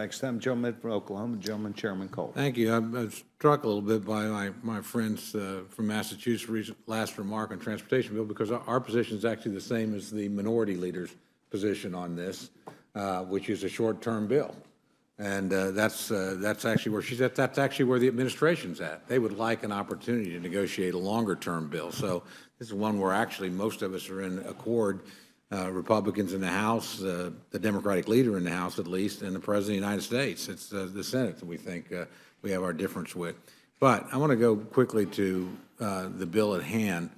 Next time, gentleman from Oklahoma, gentleman Chairman Cole. Thank you. I'm struck a little bit by my friend's from Massachusetts last remark on transportation bill, because our position is actually the same as the minority leader's position on this, which is a short-term bill. And that's actually where she's at. That's actually where the administration's at. They would like an opportunity to negotiate a longer-term bill. So this is one where actually most of us are in accord. Republicans in the House, the Democratic leader in the House at least, and the President of the United States. It's the Senate that we think we have our difference with. But I want to go quickly to the bill at hand,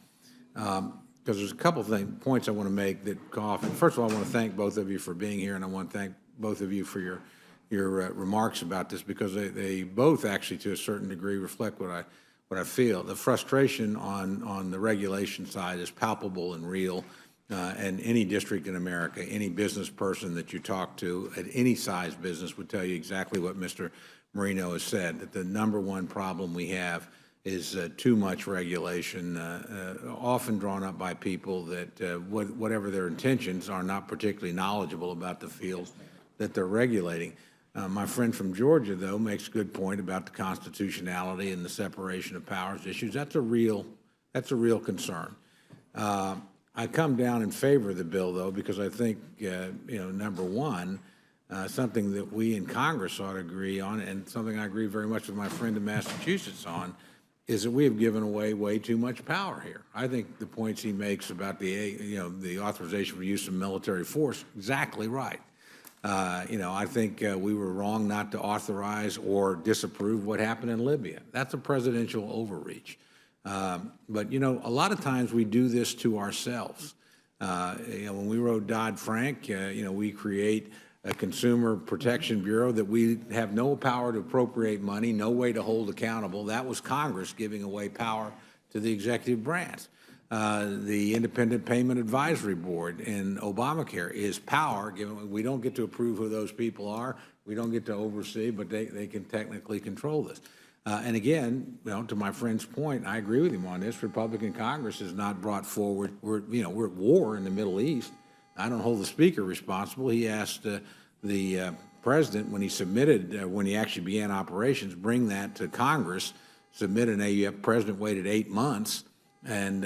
because there's a couple of points I want to make that go off. And first of all, I want to thank both of you for being here, and I want to thank both of you for your remarks about this, because they both actually, to a certain degree, reflect what I feel. The frustration on the regulation side is palpable and real. And any district in America, any business person that you talk to at any size business would tell you exactly what Mr. Marino has said, that the number one problem we have is too much regulation, often drawn up by people that, whatever their intentions, are not particularly knowledgeable about the field that they're regulating. My friend from Georgia, though, makes a good point about the constitutionality and the separation of powers issues. That's a real concern. I come down in favor of the bill, though, because I think, number one, something that we in Congress ought to agree on, and something I agree very much with my friend in Massachusetts on, is that we have given away way too much power here. I think the points he makes about the authorization for use of military force, exactly right. I think we were wrong not to authorize or disapprove what happened in Libya. That's a presidential overreach. But, a lot of times we do this to ourselves. When we wrote Dodd-Frank, we create a Consumer Protection Bureau that we have no power to appropriate money, no way to hold accountable. That was Congress giving away power to the executive branch. The Independent Payment Advisory Board in Obamacare is power given. We don't get to approve who those people are. We don't get to oversee, but they can technically control this. And again, to my friend's point, I agree with him on this. Republican Congress has not brought forward. We're at war in the Middle East. I don't hold the Speaker responsible. He asked the President when he actually began operations, bring that to Congress, submit an AUF. President waited 8 months, and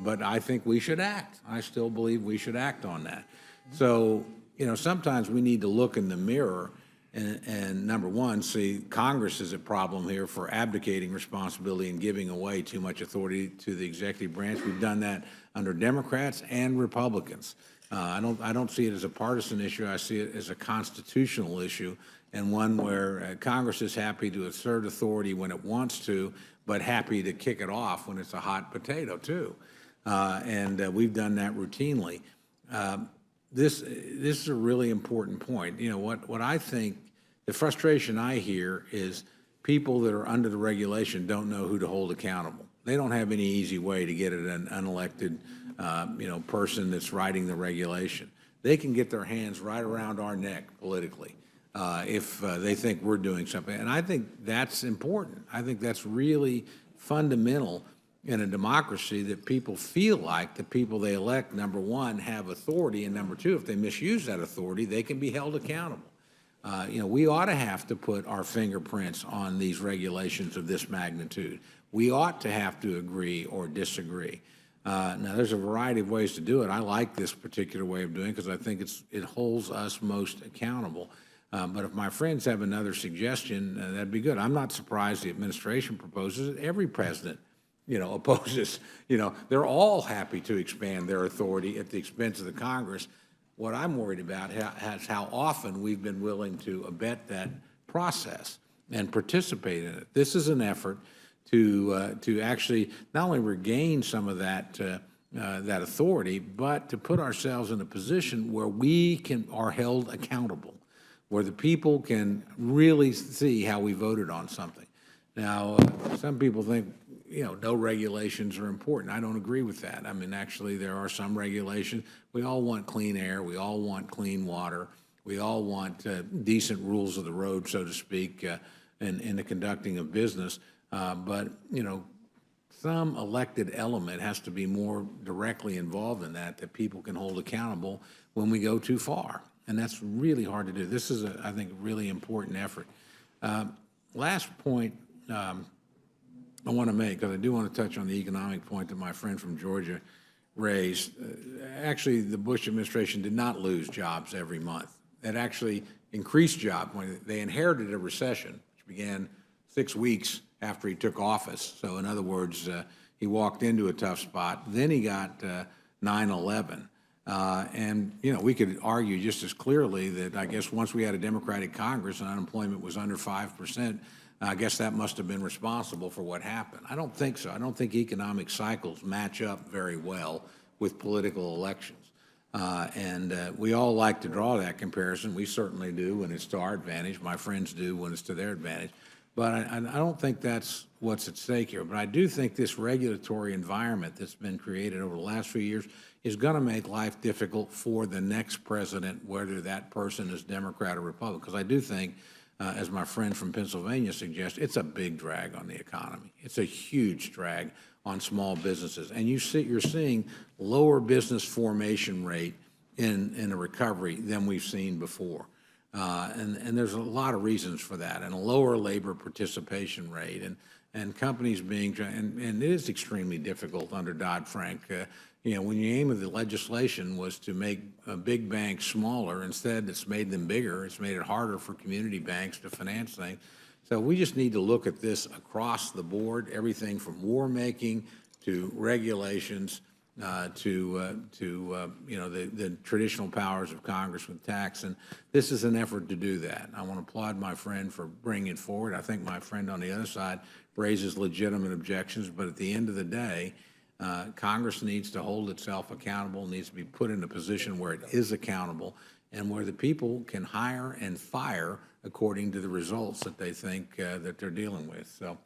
but I think we should act. I still believe we should act on that. So sometimes we need to look in the mirror. And number one, see, Congress is a problem here for abdicating responsibility and giving away too much authority to the executive branch. We've done that under Democrats and Republicans. I don't see it as a partisan issue. I see it as a constitutional issue, and one where Congress is happy to assert authority when it wants to, but happy to kick it off when it's a hot potato too. And we've done that routinely. This is a really important point. What I think, the frustration I hear is people that are under the regulation don't know who to hold accountable. They don't have any easy way to get at an unelected, person that's writing the regulation. They can get their hands right around our neck politically if they think we're doing something. And I think that's important. I think that's really fundamental in a democracy, that people feel like the people they elect, number one, have authority, and number two, if they misuse that authority, they can be held accountable. We ought to have to put our fingerprints on these regulations of this magnitude. We ought to have to agree or disagree. Now, there's a variety of ways to do it. I like this particular way of doing it because I think it holds us most accountable. But if my friends have another suggestion, that'd be good. I'm not surprised the administration proposes it. Every president opposes, they're all happy to expand their authority at the expense of the Congress. What I'm worried about is how often we've been willing to abet that process and participate in it. This is an effort to actually not only regain some of that authority, but to put ourselves in a position where we are held accountable, where the people can really see how we voted on something. Now, some people think, no regulations are important. I don't agree with that. I mean, actually, there are some regulations. We all want clean air. We all want clean water. We all want decent rules of the road, so to speak, in the conducting of business. But some elected element has to be more directly involved in that people can hold accountable when we go too far. And that's really hard to do. This is, I think, a really important effort. Last point I want to make, because I do want to touch on the economic point that my friend from Georgia raised. Actually, the Bush administration did not lose jobs every month. It actually increased jobs when they inherited a recession, which began 6 weeks after he took office. So in other words, he walked into a tough spot. Then he got 9/11. And, you know, we could argue just as clearly that I guess once we had a Democratic Congress and unemployment was under 5%, I guess that must have been responsible for what happened. I don't think so. I don't think economic cycles match up very well with political elections. We all like to draw that comparison. We certainly do when it's to our advantage. My friends do when it's to their advantage. But I don't think that's what's at stake here. But I do think this regulatory environment that's been created over the last few years is going to make life difficult for the next president, whether that person is Democrat or Republican. Because I do think, as my friend from Pennsylvania suggests, it's a big drag on the economy. It's a huge drag on small businesses. And you're seeing lower business formation rate in a recovery than we've seen before. And there's a lot of reasons for that, and a lower labor participation rate, and companies being, and it is extremely difficult under Dodd-Frank. You know, when the aim of the legislation was to make big banks smaller, instead it's made them bigger. It's made it harder for community banks to finance things. So we just need to look at this across the board, everything from war making to regulations to you know, the traditional powers of Congress with tax. And this is an effort to do that. I want to applaud my friend for bringing it forward. I think my friend on the other side raises legitimate objections, but at the end of the day, Congress needs to hold itself accountable, needs to be put in a position where it is accountable and where the people can hire and fire according to the results that they think that they're dealing with. So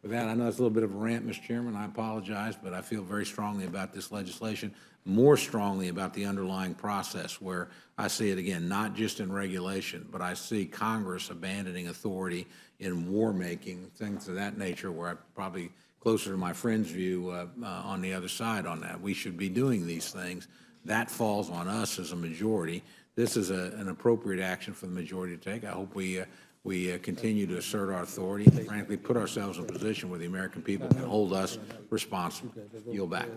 with that, I know it's a little bit of a rant, Mr. Chairman. I apologize, but I feel very strongly about this legislation, more strongly about the underlying process, where I see it, again, not just in regulation, but I see Congress abandoning authority in war-making, things of that nature, where I'm probably closer to my friend's view on the other side on that. We should be doing these things. That falls on us as a majority. This is an appropriate action for the majority to take. I hope we continue to assert our authority and, frankly, put ourselves in a position where the American people can hold us responsible. Yield back.